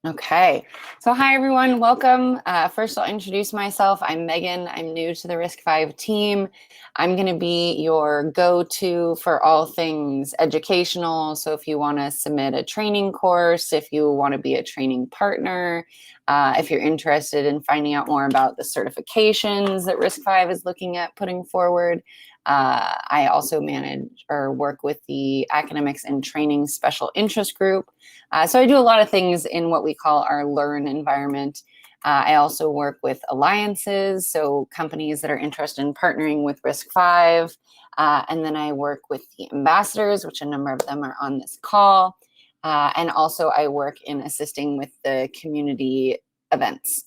Okay, so hi everyone, welcome. First I'll introduce myself. I'm Megan, I'm new to the RISC-V team. I'm gonna be your go-to for all things educational. So if you wanna submit a training course, if you wanna be a training partner, if you're interested in finding out more about the certifications that RISC-V is looking at putting forward. I also manage or work with the Academics and Training Special Interest Group. So I do a lot of things in what we call our Learn environment. I also work with alliances, so companies that are interested in partnering with RISC-V. And then I work with the ambassadors, which a number of them are on this call. And also I work in assisting with the community events.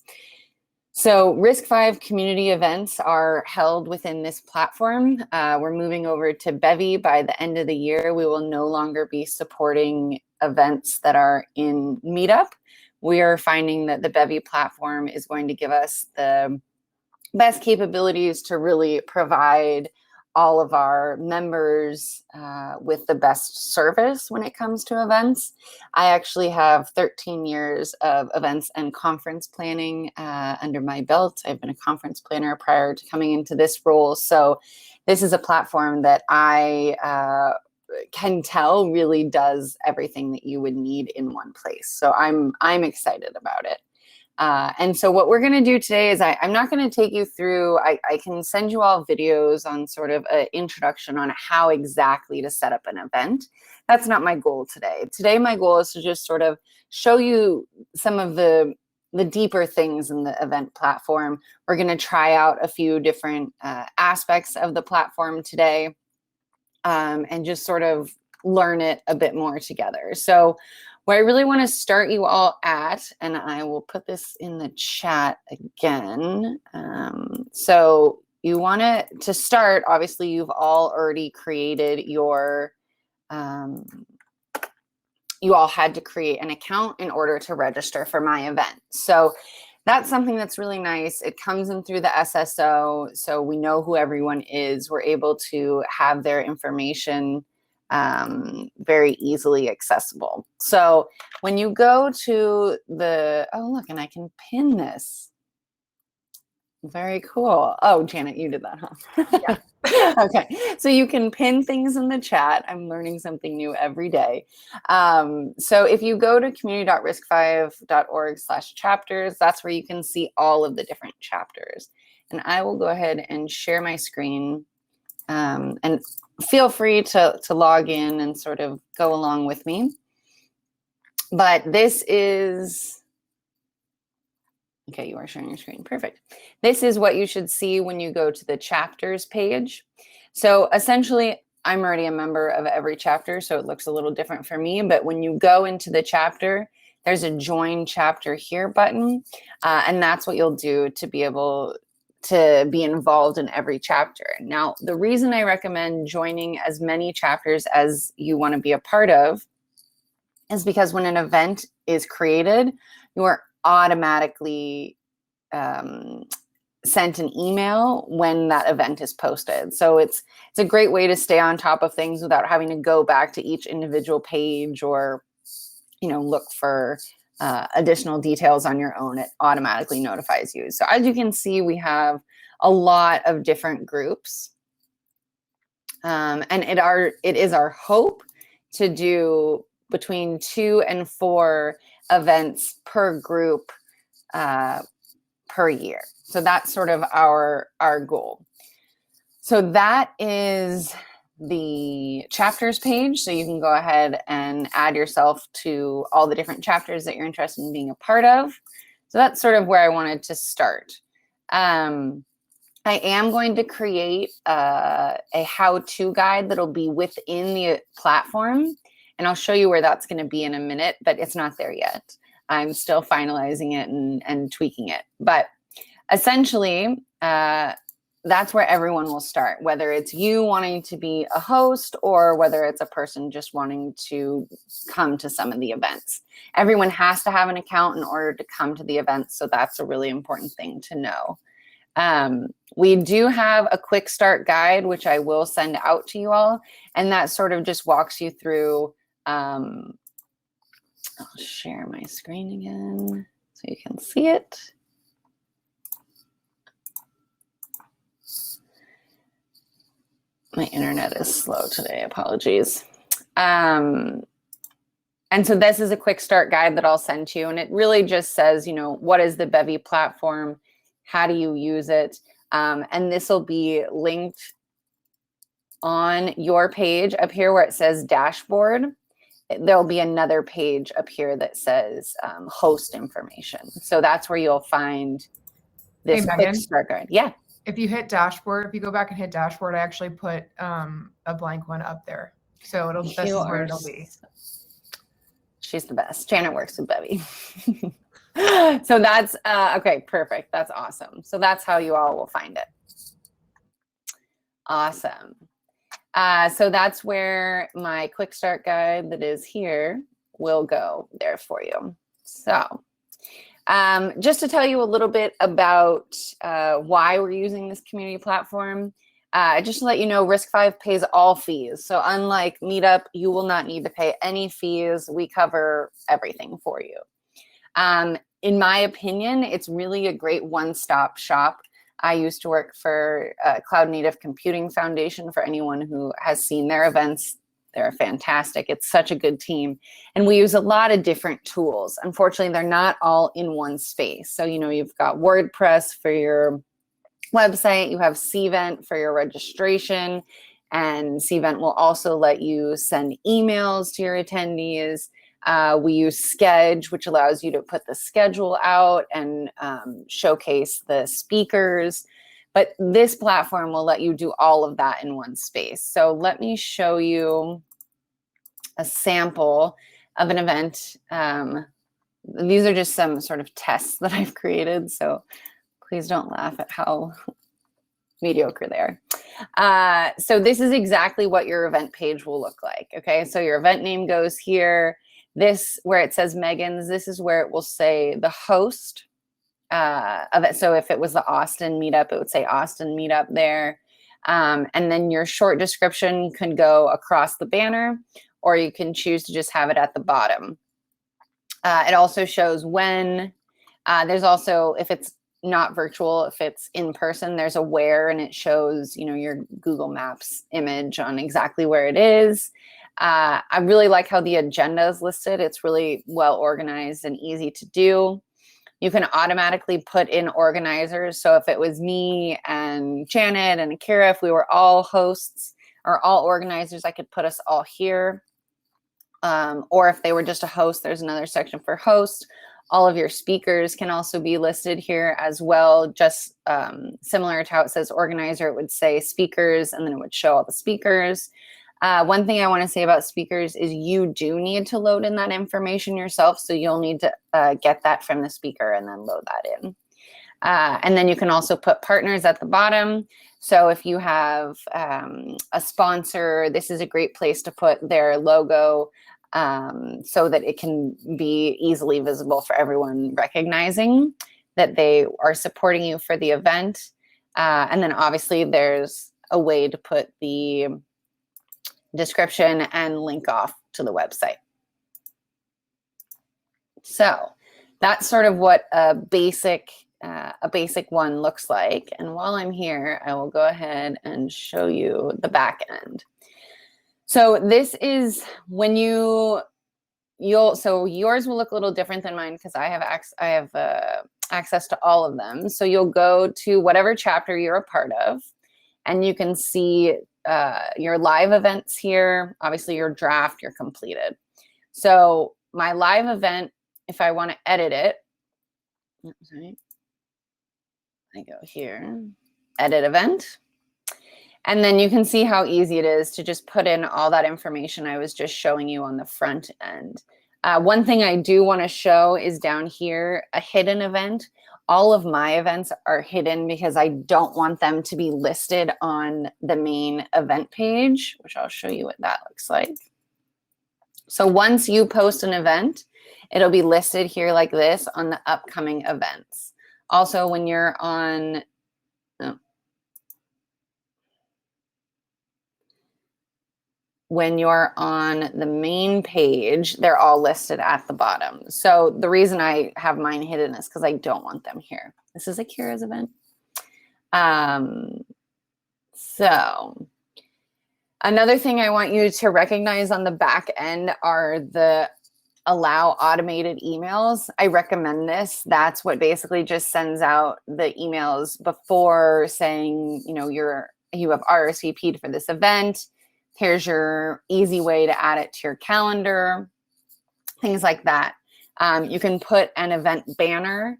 So RISC-V community events are held within this platform. We're moving over to Bevy by the end of the year. We will no longer be supporting events that are in Meetup. We are finding that the Bevy platform is going to give us the best capabilities to really provide all of our members with the best service when it comes to events. I actually have 13 years of events and conference planning under my belt. I've been a conference planner prior to coming into this role. So this is a platform that I can tell really does everything that you would need in one place. So I'm excited about it. And so what we're going to do today is I'm not going to take you through, I can send you all videos on sort of an introduction on how exactly to set up an event. That's not my goal today. Today, my goal is to just sort of show you some of the deeper things in the event platform. We're going to try out a few different aspects of the platform today and just sort of learn it a bit more together. So what I really want to start you all at, and I will put this in the chat again. So you want to start, obviously you've all already created your, you all had to create an account in order to register for my event. So that's something that's really nice. It comes in through the SSO, so we know who everyone is. We're able to have their information very easily accessible. So when you go to the, oh look, and I can pin this. Very cool. Oh, Janet, you did that, huh? Yeah. Okay, so you can pin things in the chat. I'm learning something new every day. So if you go to community.risc-v.org/chapters, that's where you can see all of the different chapters. And I will go ahead and share my screen and feel free to log in and sort of go along with me. But this is, okay, you are sharing your screen. Perfect. This is what you should see when you go to the chapters page. So essentially, I'm already a member of every chapter, so it looks a little different for me. But when you go into the chapter, there's a join chapter here button. And that's what you'll do to be able to be involved in every chapter. Now, the reason I recommend joining as many chapters as you want to be a part of is because when an event is created, you are automatically sent an email when that event is posted. So it's a great way to stay on top of things without having to go back to each individual page or, you know, look for additional details on your own. It automatically notifies you. So as you can see, we have a lot of different groups. And it is our hope to do between 2 and 4 events per group per year. So that's sort of our goal. So that is the chapters page. So you can go ahead and add yourself to all the different chapters that you're interested in being a part of. So that's sort of where I wanted to start. I am going to create a how-to guide that'll be within the platform. And I'll show you where that's going to be in a minute, but it's not there yet. I'm still finalizing it and tweaking it. But essentially, that's where everyone will start, whether it's you wanting to be a host or whether it's a person just wanting to come to some of the events. Everyone has to have an account in order to come to the events, so that's a really important thing to know. We do have a quick start guide, which I will send out to you all, and that sort of just walks you through I'll share my screen again so you can see it. My internet is slow today, apologies. And so this is a quick start guide that I'll send to you. And it really just says, you know, what is the Bevy platform? How do you use it? And this will be linked on your page up here where it says dashboard. There'll be another page up here that says host information. So that's where you'll find this quick start guide. Yeah. If you hit dashboard, if you go back and hit dashboard, I actually put a blank one up there. So this is where it'll be. She's the best. Janet works with Bevy. So that's, okay, perfect. That's awesome. So that's how you all will find it. Awesome. So that's where my quick start guide that is here will go there for you. So just to tell you a little bit about why we're using this community platform, just to let you know, RISC-V pays all fees. So unlike Meetup, you will not need to pay any fees. We cover everything for you. In my opinion, it's really a great one-stop shop. I used to work for Cloud Native Computing Foundation. For anyone who has seen their events, they're fantastic. It's such a good team. And we use a lot of different tools. Unfortunately, they're not all in one space. So, you know, you've got WordPress for your website, you have Cvent for your registration, and Cvent will also let you send emails to your attendees. We use Sketch, which allows you to put the schedule out and showcase the speakers. But this platform will let you do all of that in one space. So let me show you a sample of an event. These are just some sort of tests that I've created. So please don't laugh at how mediocre they are. So this is exactly what your event page will look like. Okay, so your event name goes here. This, where it says Megan's, this is where it will say the host of it. So if it was the Austin meetup, it would say Austin meetup there. And then your short description can go across the banner, or you can choose to just have it at the bottom. It also shows when. There's also, if it's not virtual, if it's in person, there's a where, and it shows, you know, your Google Maps image on exactly where it is. I really like how the agenda is listed. It's really well organized and easy to do. You can automatically put in organizers. So if it was me and Janet and Akira, if we were all hosts or all organizers, I could put us all here. Or if they were just a host, there's another section for host. All of your speakers can also be listed here as well. Just similar to how it says organizer, it would say speakers, and then it would show all the speakers. One thing I want to say about speakers is you do need to load in that information yourself. So you'll need to get that from the speaker and then load that in. And then you can also put partners at the bottom. So if you have a sponsor, this is a great place to put their logo so that it can be easily visible for everyone, recognizing that they are supporting you for the event. And then obviously there's a way to put the description and link off to the website. So that's sort of what a basic one looks like. And while I'm here, I will go ahead and show you the back end. So this is when so yours will look a little different than mine because I have access to all of them. So you'll go to whatever chapter you're a part of, and you can see your live events here, obviously your draft, your completed. So my live event, if I want to edit it, I go here, edit event. And then you can see how easy it is to just put in all that information I was just showing you on the front end. One thing I do want to show is down here, a hidden event. All of my events are hidden because I don't want them to be listed on the main event page, which I'll show you what that looks like. So once you post an event, it'll be listed here like this on the upcoming events. Also, when you're on, when you're on the main page, they're all listed at the bottom. So the reason I have mine hidden is because I don't want them here. This is a Kira's event. So another thing I want you to recognize on the back end are the allow automated emails. I recommend this. That's what basically just sends out the emails before saying, you know, you have RSVP'd for this event. Here's your easy way to add it to your calendar, things like that. You can put an event banner.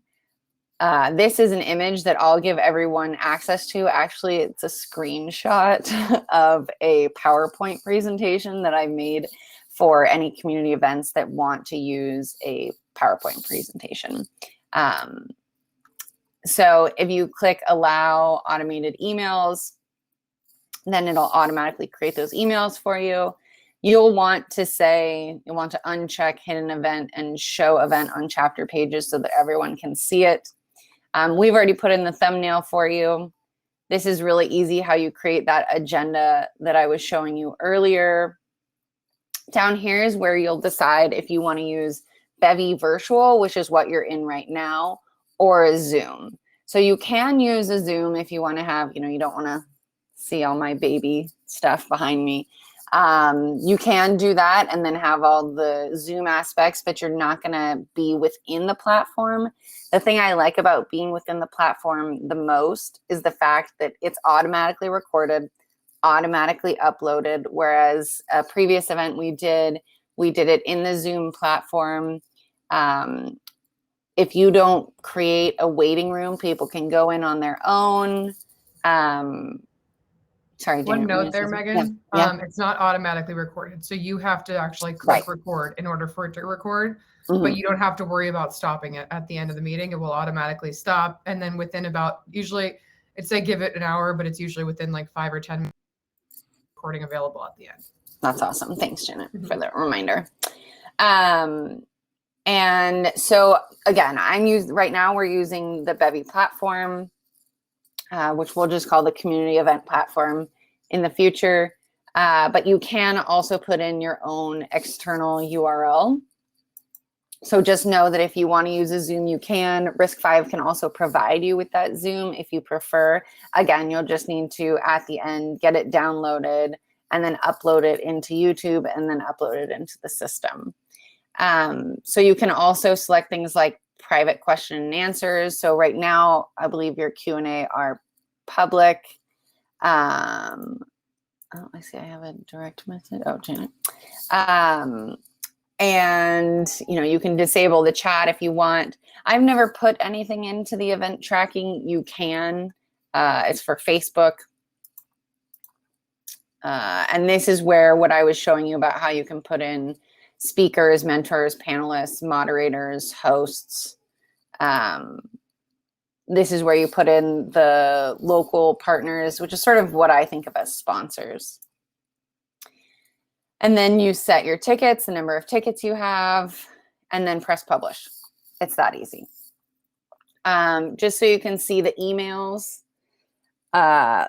This is an image that I'll give everyone access to. Actually, it's a screenshot of a PowerPoint presentation that I made for any community events that want to use a PowerPoint presentation. So if you click allow automated emails, then it'll automatically create those emails for you. You'll want to uncheck hidden event and show event on chapter pages so that everyone can see it. We've already put in the thumbnail for you. This is really easy how you create that agenda that I was showing you earlier. Down here is where you'll decide if you want to use Bevy Virtual, which is what you're in right now, or a Zoom. So you can use a Zoom if you want to have, you don't want to see all my baby stuff behind me. You can do that and then have all the Zoom aspects, but you're not going to be within the platform. The thing I like about being within the platform the most is the fact that it's automatically recorded, automatically uploaded, whereas a previous event we did it in the Zoom platform. If you don't create a waiting room, people can go in on their own. Sorry, one note there, Megan. Yeah. It's not automatically recorded, so you have to actually click record in order for it to record. Mm-hmm. But you don't have to worry about stopping it at the end of the meeting. It will automatically stop, and then within about, usually it's like give it an hour, but it's usually within like 5 or 10 minutes recording available at the end. That's awesome. Thanks, Janet, for the reminder. And so again, right now we're using the Bevy platform, which we'll just call the community event platform in the future. But you can also put in your own external URL. So just know that if you want to use a Zoom, you can. RISC-V can also provide you with that Zoom if you prefer. Again, you'll just need to, at the end, get it downloaded and then upload it into YouTube and then upload it into the system. So you can also select things like private question and answers. So right now, I believe your Q&A are public. Oh, I see I have a direct message. Oh, Janet. And, you can disable the chat if you want. I've never put anything into the event tracking. You can. It's for Facebook. And this is where what I was showing you about how you can put in speakers, mentors, panelists, moderators, hosts. This is where you put in the local partners, which is sort of what I think of as sponsors. And then you set your tickets, the number of tickets you have, and then press publish. It's that easy. Just so you can see the emails,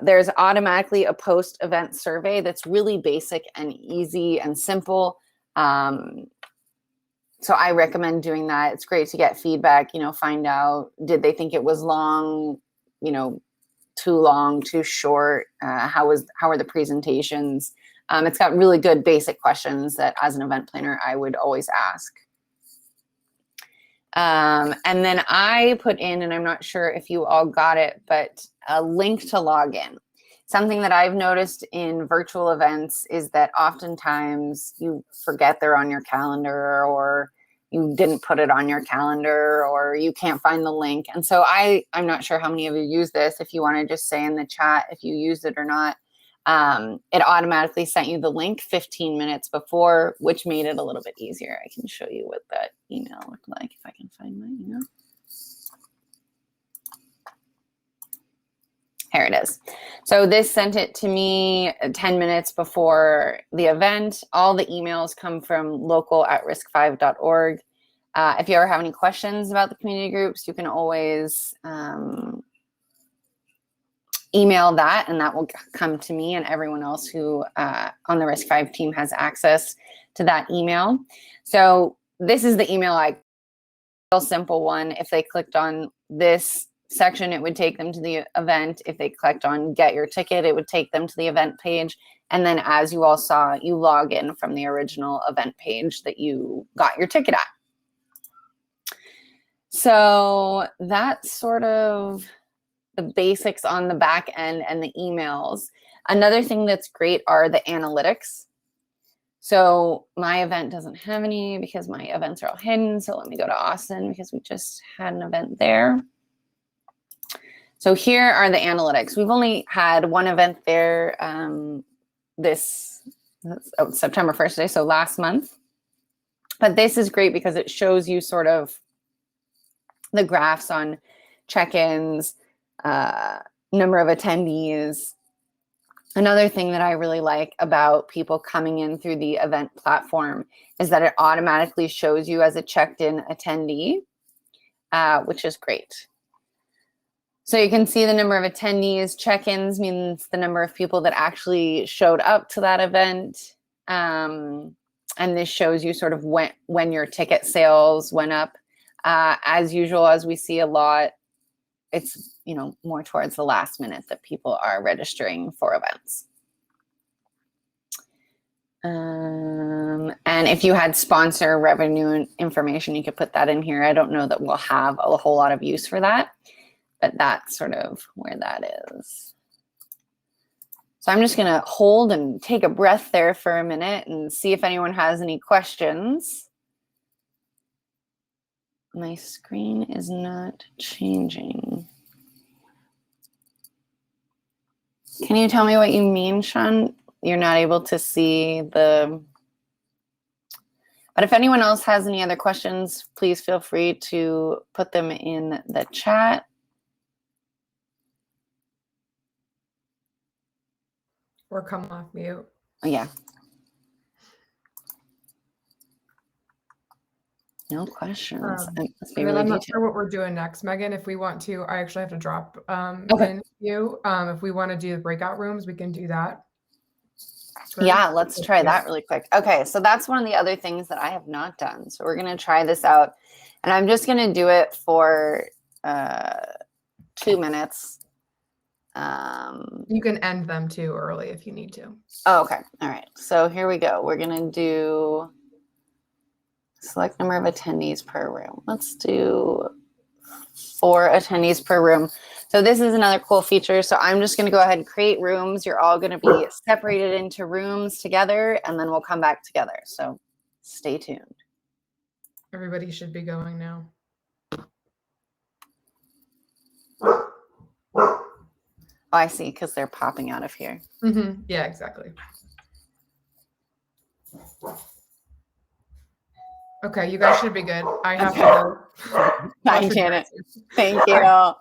there's automatically a post-event survey that's really basic and easy and simple. So I recommend doing that. It's great to get feedback, find out, did they think it was long, too long, too short? How are the presentations? It's got really good basic questions that as an event planner, I would always ask. And then I put in, and I'm not sure if you all got it, but a link to log in. Something that I've noticed in virtual events is that oftentimes you forget they're on your calendar, or you didn't put it on your calendar, or you can't find the link. And so I'm not sure how many of you use this. If you want to just say in the chat if you used it or not. It automatically sent you the link 15 minutes before, which made it a little bit easier. I can show you what that email looked like if I can find my email. Here it is. So this sent it to me 10 minutes before the event. All the emails come from local@risc5.org. If you ever have any questions about the community groups, you can always email that, and that will come to me and everyone else who on the RISC-V team has access to that email. So this is the email real simple one. If they clicked on this section, it would take them to the event. If they clicked on get your ticket, it would take them to the event page. And then as you all saw, you log in from the original event page that you got your ticket at. So that's sort of the basics on the back end and the emails. Another thing that's great are the analytics. So my event doesn't have any because my events are all hidden. So let me go to Austin because we just had an event there. So here are the analytics. We've only had one event there September 1st today, so last month. But this is great because it shows you sort of the graphs on check-ins, number of attendees. Another thing that I really like about people coming in through the event platform is that it automatically shows you as a checked-in attendee, which is great. So you can see the number of attendees. Check-ins means the number of people that actually showed up to that event. And this shows you sort of when your ticket sales went up. As usual, as we see a lot, it's more towards the last minute that people are registering for events. And if you had sponsor revenue information, you could put that in here. I don't know that we'll have a whole lot of use for that, but that's sort of where that is. So I'm just gonna hold and take a breath there for a minute and see if anyone has any questions. My screen is not changing. Can you tell me what you mean, Sean? You're not able to see the... But if anyone else has any other questions, please feel free to put them in the chat. Or come off mute. Oh, yeah. No questions. Let's be really I'm not detailed. sure what we're doing next, Megan. If we want to, I actually have to drop Okay. in you. If we want to do the breakout rooms, we can do that. Yeah, let's try that really quick. Okay, so that's one of the other things that I have not done. So we're going to try this out. And I'm just going to do it for 2 minutes. You can end them too early if you need to. Oh, okay. All right. So here we go. We're going to do select number of attendees per room. Let's do 4 attendees per room. So this is another cool feature. So I'm just going to go ahead and create rooms. You're all going to be separated into rooms together, and then we'll come back together. So stay tuned. Everybody should be going now. Oh, I see, because they're popping out of here. Mm-hmm. Yeah, exactly. Okay, you guys should be good. I have to go. Bye, Janet. Thank you.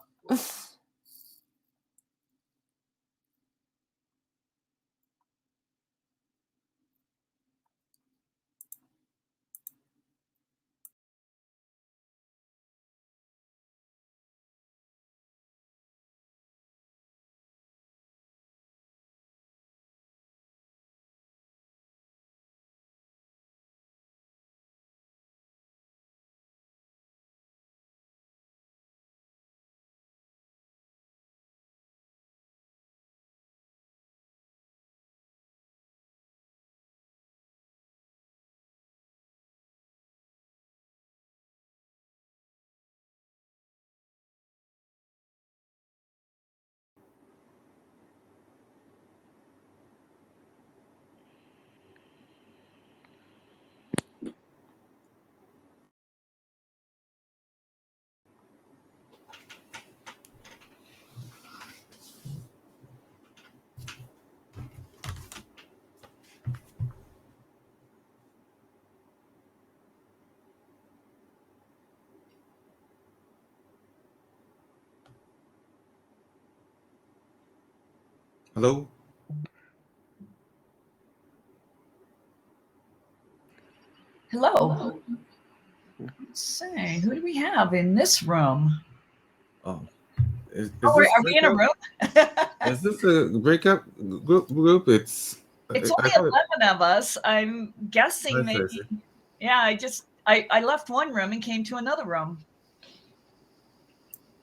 Hello? Hello. Let's see, who do we have in this room? Oh, Oh, this are we in a room? is this a breakout group? It's only 11 of us. I'm guessing maybe. Yeah, I left one room and came to another room.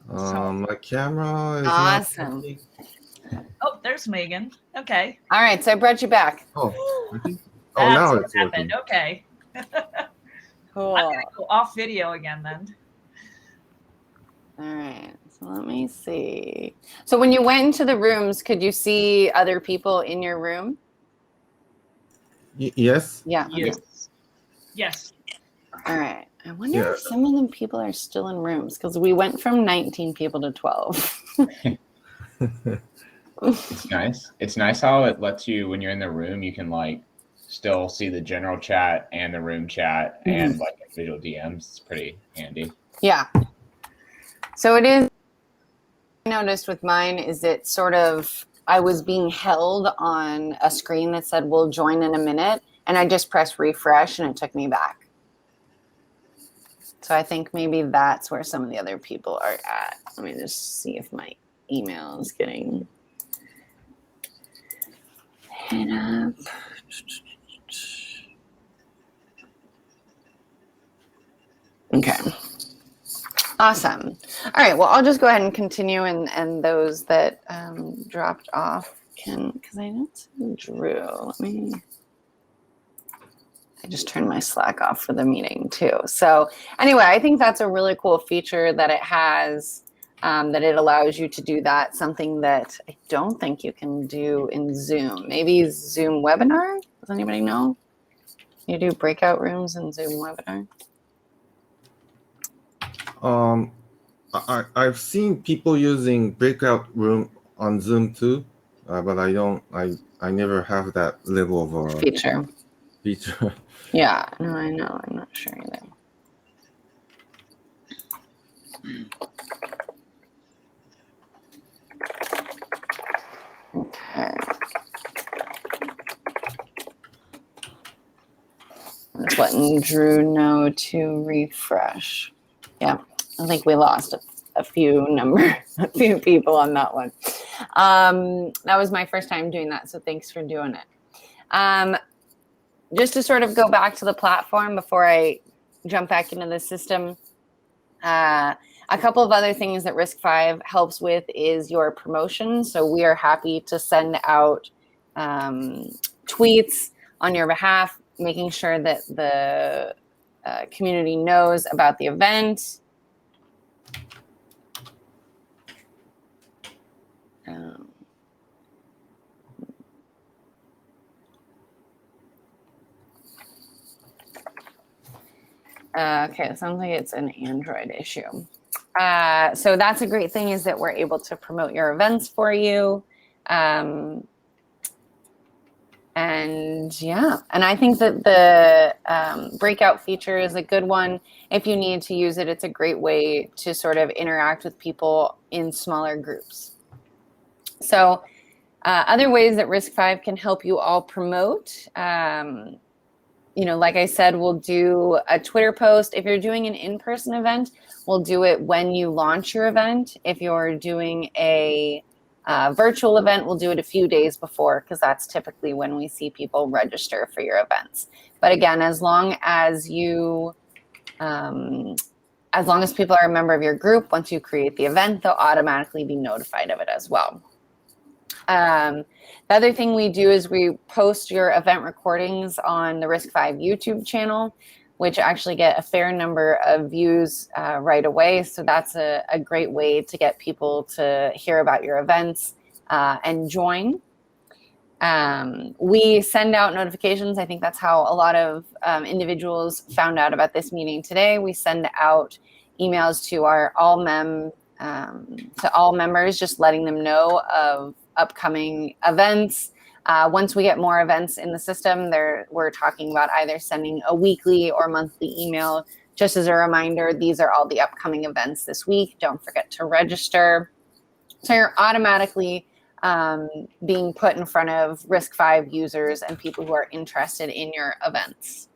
My camera is awesome. Oh, there's Megan. Okay. All right, so I brought you back. Oh, now it's working. Okay. Cool. I'm gonna go off video again then. All right, so let me see. So when you went into the rooms, could you see other people in your room? Yes. Yeah. Yes. Okay. Yes. All right. I wonder if some of them people are still in rooms because we went from 19 people to 12. It's nice. It's nice how it lets you, when you're in the room, you can like still see the general chat and the room chat and like individual DMs. It's pretty handy. Yeah. So it is. I noticed with mine is it sort of, I was being held on a screen that said, we'll join in a minute. And I just pressed refresh and it took me back. So I think maybe that's where some of the other people are at. Let me just see if my email is getting hit up. Okay. Awesome. All right. Well, I'll just go ahead and continue, and those that dropped off can, because I don't see Drew. I just turned my Slack off for the meeting too. So anyway, I think that's a really cool feature that it has, that it allows you to do that, something that I don't think you can do in Zoom. Maybe Zoom webinar? Does anybody know? You do breakout rooms in Zoom webinar? I've seen people using breakout room on Zoom too, but I never have that level of feature. Yeah, no, I know. I'm not sure either. Okay. I'm just letting Drew know to refresh. Yeah, I think we lost a few people on that one. That was my first time doing that, so thanks for doing it. Just to sort of go back to the platform before I jump back into the system, a couple of other things that RISC-V helps with is your promotion. So we are happy to send out tweets on your behalf, making sure that the community knows about the event. Okay, it sounds like it's an Android issue. So that's a great thing, is that we're able to promote your events for you. And yeah, and I think that the breakout feature is a good one. If you need to use it, it's a great way to sort of interact with people in smaller groups. So other ways that RISC-V can help you all promote, you know, like I said, we'll do a Twitter post. If you're doing an in-person event, we'll do it when you launch your event. If you're doing a virtual event, we'll do it a few days before, because that's typically when we see people register for your events. But again, as long as people are a member of your group, once you create the event, they'll automatically be notified of it as well. The other thing we do is we post your event recordings on the RISC-V YouTube channel, which actually get a fair number of views right away. So that's a great way to get people to hear about your events and join. We send out notifications. I think that's how a lot of individuals found out about this meeting today. We send out emails to all members, just letting them know of upcoming events. Once we get more events in the system, we're talking about either sending a weekly or monthly email, just as a reminder, these are all the upcoming events this week. Don't forget to register. So you're automatically being put in front of RISC-V users and people who are interested in your events.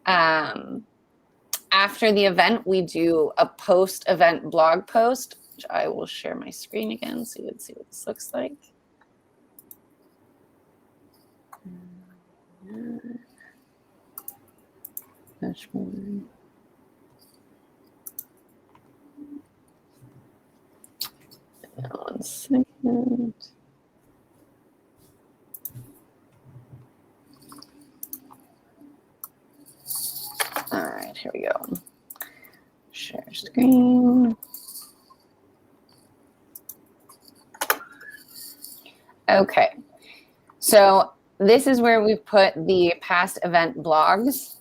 After the event, we do a post-event blog post which I will share my screen again so you can see what this looks like. Dashboard. One second. All right, here we go. Share screen. Okay, so this is where we've put the past event blogs.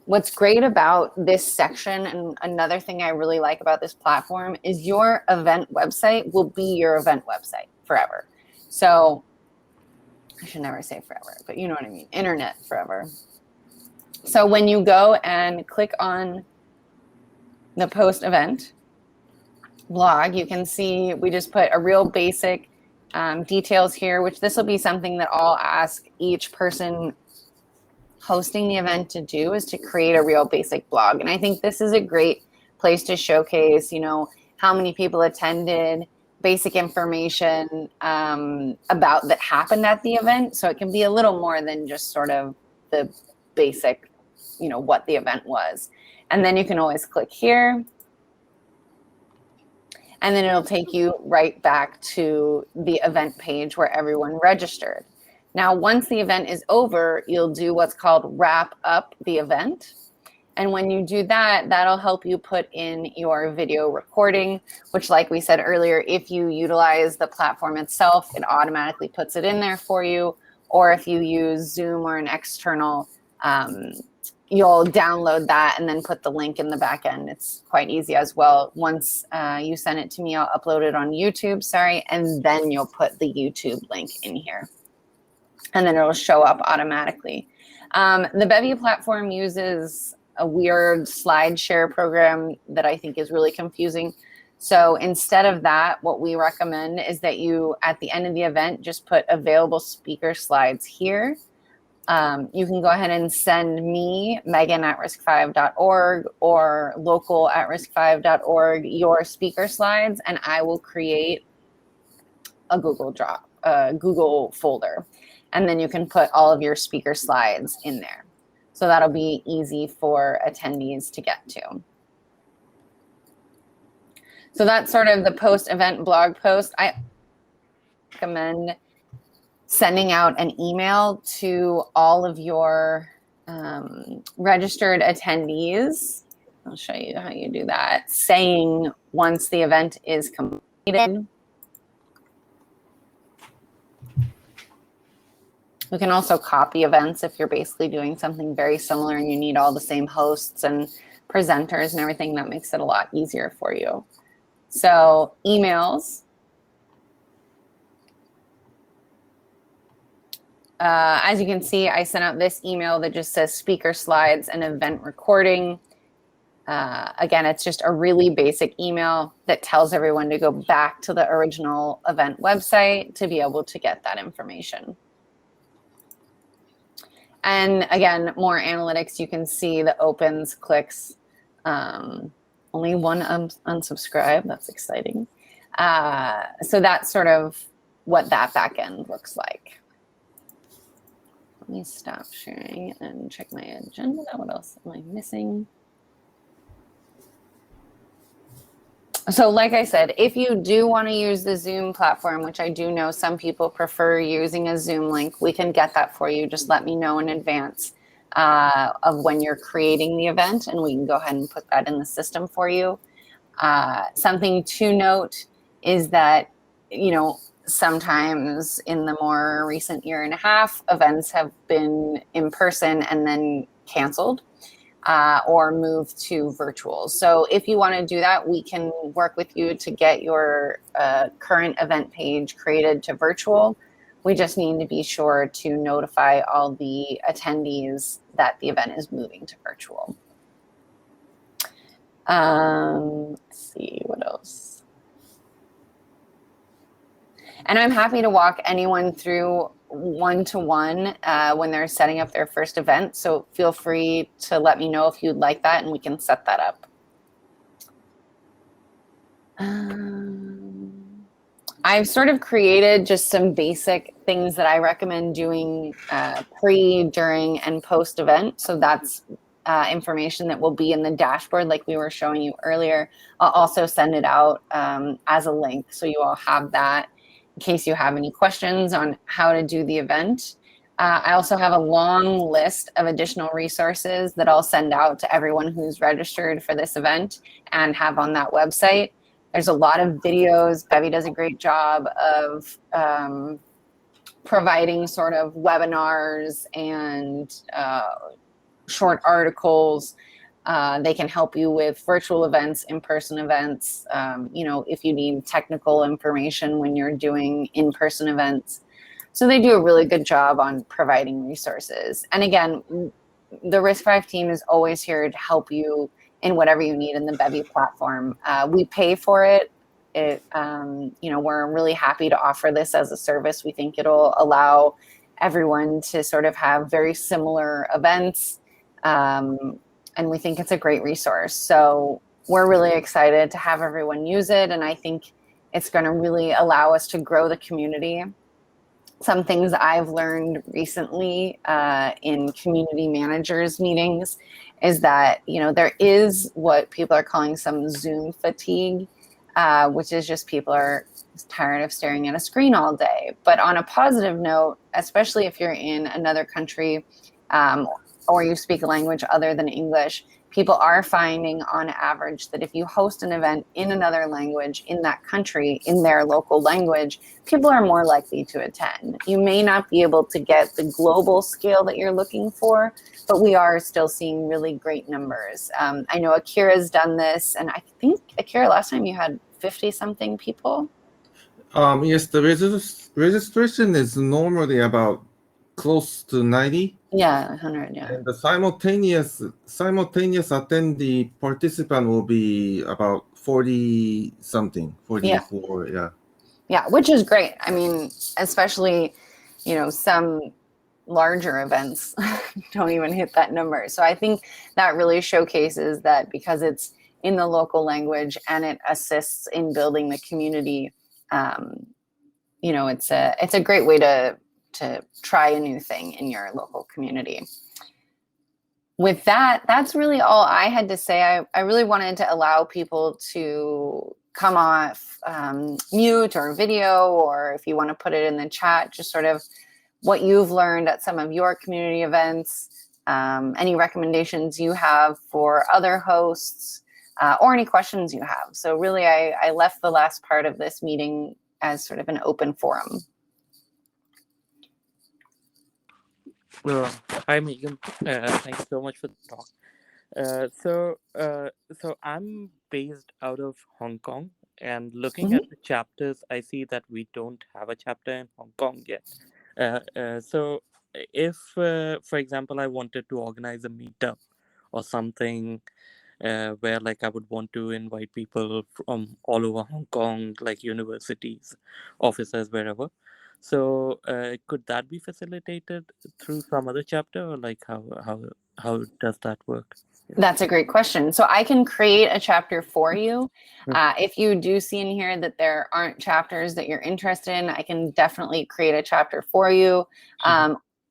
What's great about this section, and another thing I really like about this platform, is your event website will be your event website forever. So I should never say forever, but you know what I mean, internet forever. So when you go and click on the post event blog, you can see we just put a real basic details here, which this will be something that I'll ask each person hosting the event to do, is to create a real basic blog. And I think this is a great place to showcase, you know, how many people attended, basic information about that happened at the event. So it can be a little more than just sort of the basic, you know, what the event was. And then you can always click here, and then it'll take you right back to the event page where everyone registered. Now, once the event is over, you'll do what's called wrap up the event. And when you do that, that'll help you put in your video recording, which, like we said earlier, if you utilize the platform itself, it automatically puts it in there for you. Or if you use Zoom or an external, you'll download that and then put the link in the back end. It's quite easy as well. Once you send it to me, I'll upload it on YouTube, and then you'll put the YouTube link in here. And then it'll show up automatically. The Bevy platform uses a weird slide share program that I think is really confusing. So instead of that, what we recommend is that you, at the end of the event, just put available speaker slides here. You can go ahead and send me, Megan@risc5.org or local@risc5.org, your speaker slides, and I will create a Google folder. And then you can put all of your speaker slides in there. So that'll be easy for attendees to get to. So that's sort of the post-event blog post. I recommend sending out an email to all of your registered attendees. I'll show you how you do that, saying once the event is completed. You can also copy events if you're basically doing something very similar and you need all the same hosts and presenters and everything. That makes it a lot easier for you. So emails. As you can see, I sent out this email that just says speaker slides and event recording. Again, it's just a really basic email that tells everyone to go back to the original event website to be able to get that information. And again, more analytics, you can see the opens, clicks, only one unsubscribe. That's exciting. So that's sort of what that back end looks like. Let me stop sharing and check my agenda. What else am I missing? So like I said, if you do want to use the Zoom platform, which I do know some people prefer using a Zoom link, we can get that for you. Just let me know in advance of when you're creating the event, and we can go ahead and put that in the system for you. Something to note is that, you know, sometimes in the more recent year and a half, events have been in person and then canceled. Or move to virtual. So if you want to do that, we can work with you to get your current event page created to virtual. We just need to be sure to notify all the attendees that the event is moving to virtual. Let's see, what else? And I'm happy to walk anyone through one-to-one when they're setting up their first event. So feel free to let me know if you'd like that, and we can set that up. I've sort of created just some basic things that I recommend doing pre, during, and post event. So that's information that will be in the dashboard like we were showing you earlier. I'll also send it out as a link so you all have that in case you have any questions on how to do the event. I also have a long list of additional resources that I'll send out to everyone who's registered for this event and have on that website. There's a lot of videos. Bevy does a great job of providing sort of webinars and short articles. They can help you with virtual events, in-person events, you know, if you need technical information when you're doing in-person events. So they do a really good job on providing resources. And again, the RISC-V team is always here to help you in whatever you need in the Bevy platform. We pay for it. You know, we're really happy to offer this as a service. We think it'll allow everyone to sort of have very similar events. And we think it's a great resource. So we're really excited to have everyone use it. And I think it's going to really allow us to grow the community. Some things I've learned recently in community managers meetings is that, you know, there is what people are calling some Zoom fatigue, which is just people are tired of staring at a screen all day. But on a positive note, especially if you're in another country or you speak a language other than English, people are finding on average that if you host an event in another language in that country, in their local language, people are more likely to attend. You may not be able to get the global scale that you're looking for, but we are still seeing really great numbers. I know Akira's done this, and I think, Akira, last time you had 50-something people? Yes, the registration is normally about close to 90. Yeah, 100, yeah. And the simultaneous attendee participant will be about 40-something, 44, yeah. Yeah, which is great. I mean, especially, you know, some larger events don't even hit that number. So I think that really showcases that because it's in the local language and it assists in building the community, you know, it's a great way to try a new thing in your local community. With that, that's really all I had to say. I really wanted to allow people to come off mute or video, or if you want to put it in the chat, just sort of what you've learned at some of your community events, any recommendations you have for other hosts, or any questions you have. So really, I left the last part of this meeting as sort of an open forum. Hi, Megan. Thanks so much for the talk. So I'm based out of Hong Kong, and looking at the chapters, I see that we don't have a chapter in Hong Kong yet. So if, for example, I wanted to organize a meetup or something where like I would want to invite people from all over Hong Kong, like universities, offices, wherever. So could that be facilitated through some other chapter, or like how does that work? That's a great question. So I can create a chapter for you. If you do see in here that there aren't chapters that you're interested in, I can definitely create a chapter for you.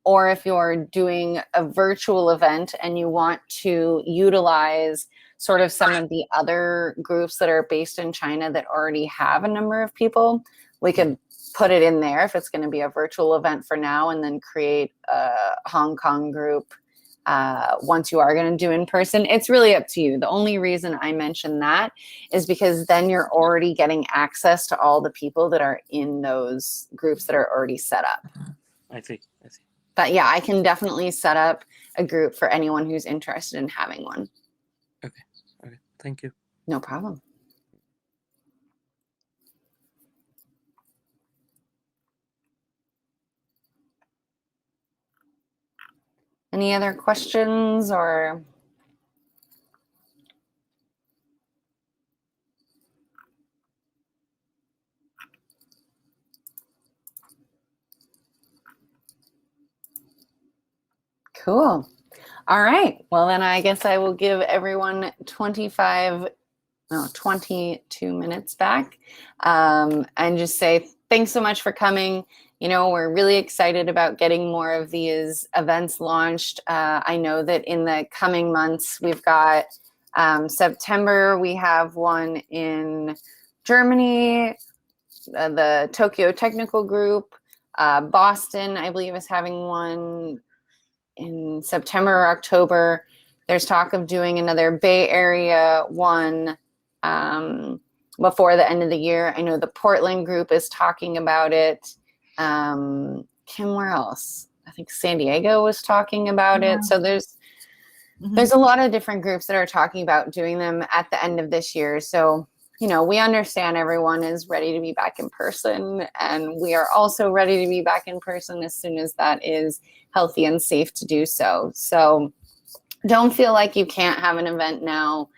Or if you're doing a virtual event and you want to utilize sort of some of the other groups that are based in China that already have a number of people, we could put it in there if it's going to be a virtual event for now, and then create a Hong Kong group once you are going to do in person. It's really up to you. The only reason I mention that is because then you're already getting access to all the people that are in those groups that are already set up. I see. But yeah, I can definitely set up a group for anyone who's interested in having one. Okay. Thank you. No problem. Any other questions or? Cool. All right. Well, then I guess I will give everyone 25 22 minutes back, and just say thanks so much for coming. We're really excited about getting more of these events launched. I know that in the coming months, we've got September, we have one in Germany, the Tokyo Technical Group. Boston, I believe, is having one in September or October. There's talk of doing another Bay Area one before the end of the year. I know the Portland group is talking about it. Kim, where else? I think San Diego was talking about it. So there's a lot of different groups that are talking about doing them at the end of this year. So, we understand everyone is ready to be back in person, and we are also ready to be back in person as soon as that is healthy and safe to do so. So don't feel like you can't have an event now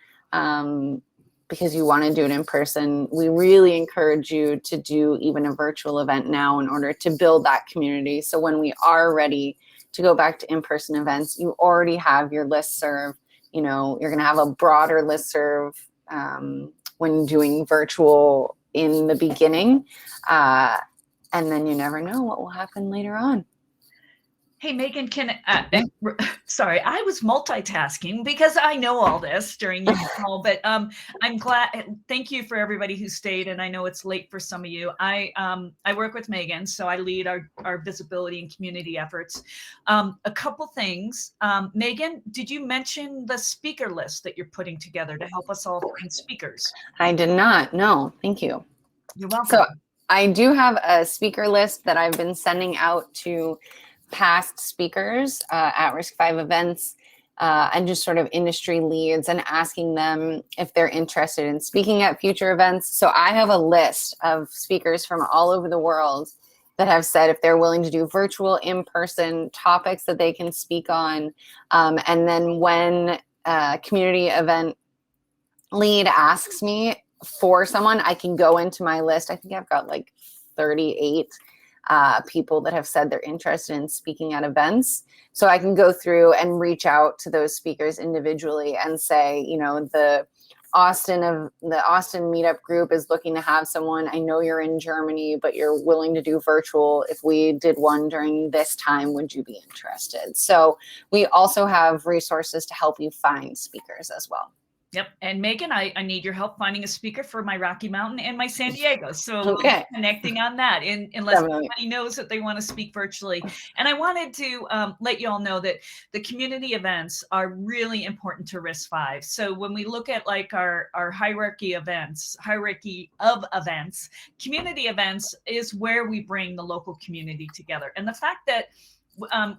because you want to do it in person. We really encourage you to do even a virtual event now in order to build that community. So when we are ready to go back to in-person events, you already have your listserv. You're going to have a broader listserv when doing virtual in the beginning. And then you never know what will happen later on. Hey, Megan, sorry, I was multitasking because I know all this during your call, but I'm glad. Thank you for everybody who stayed. And I know it's late for some of you. I work with Megan, so I lead our visibility and community efforts. A couple things. Megan, did you mention the speaker list that you're putting together to help us all find speakers? I did not. No, thank you. You're welcome. So I do have a speaker list that I've been sending out to past speakers at RISC-V events and just sort of industry leads, and asking them if they're interested in speaking at future events. So I have a list of speakers from all over the world that have said if they're willing to do virtual, in-person topics that they can speak on. And then when a community event lead asks me for someone, I can go into my list. I think I've got like 38 people that have said they're interested in speaking at events. So I can go through and reach out to those speakers individually and say, the Austin meetup group is looking to have someone. I know you're in Germany, but you're willing to do virtual. If we did one during this time, would you be interested? So we also have resources to help you find speakers as well. Yep. And Megan, I need your help finding a speaker for my Rocky Mountain and my San Diego. So connecting on that, unless anybody knows that they want to speak virtually. And I wanted to let you all know that the community events are really important to RISC-V. So when we look at like our hierarchy of events, community events is where we bring the local community together. And the fact that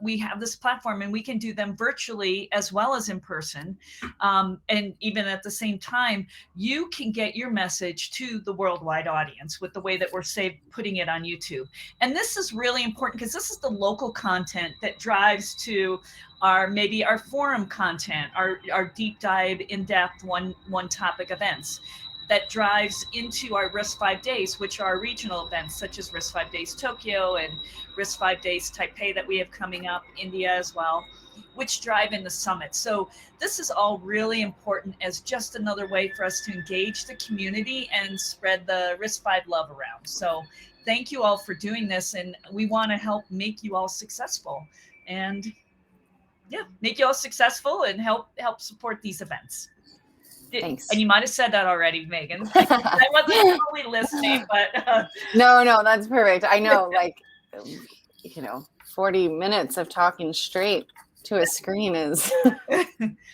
we have this platform and we can do them virtually as well as in person. And even at the same time, you can get your message to the worldwide audience with the way that we're putting it on YouTube. And this is really important because this is the local content that drives to maybe our forum content, our deep dive, in-depth one topic events. That drives into our RISC-V Days, which are regional events such as RISC-V Days Tokyo and RISC-V Days Taipei that we have coming up, India as well, which drive in the summit. So this is all really important as just another way for us to engage the community and spread the RISC-V love around. So thank you all for doing this, and we want to help make you all successful. And make you all successful and help support these events. Thanks. And you might have said that already, Megan. I wasn't fully listening, but no, that's perfect. I know, 40 minutes of talking straight to a screen is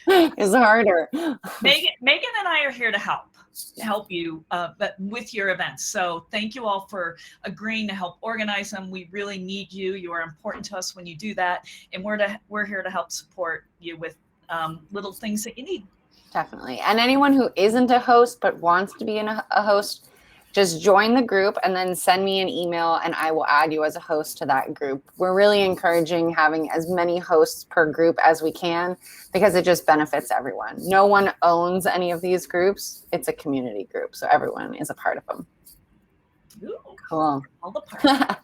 harder. Megan and I are here to help you but with your events. So thank you all for agreeing to help organize them. We really need you. You are important to us when you do that, and we're here to help support you with little things that you need. Definitely. And anyone who isn't a host but wants to be a host, just join the group and then send me an email and I will add you as a host to that group. We're really encouraging having as many hosts per group as we can because it just benefits everyone. No one owns any of these groups. It's a community group, so everyone is a part of them. Ooh, cool. All the parts.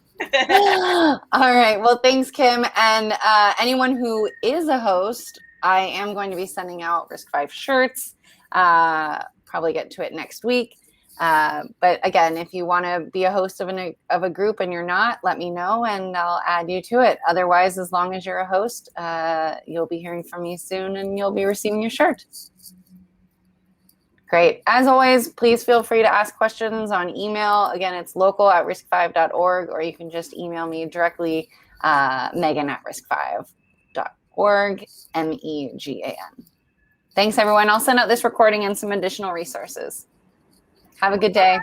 All right. Well, thanks, Kim. And anyone who is a host, I am going to be sending out RISC-V shirts probably get to it next week. But again, if you want to be a host of a group and you're not, let me know and I'll add you to it. Otherwise, as long as you're a host, you'll be hearing from me soon and you'll be receiving your shirt. Great. As always, please feel free to ask questions on email. Again, it's local@risc5.org, or you can just email me directly, megan@risc5.org, MEGAN. Thanks, everyone. I'll send out this recording and some additional resources. Have a good day.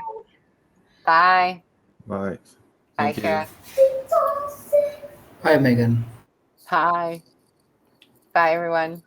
Bye. Bye. Bye, Thank you. Kara. Hi, Megan. Hi. Bye, everyone.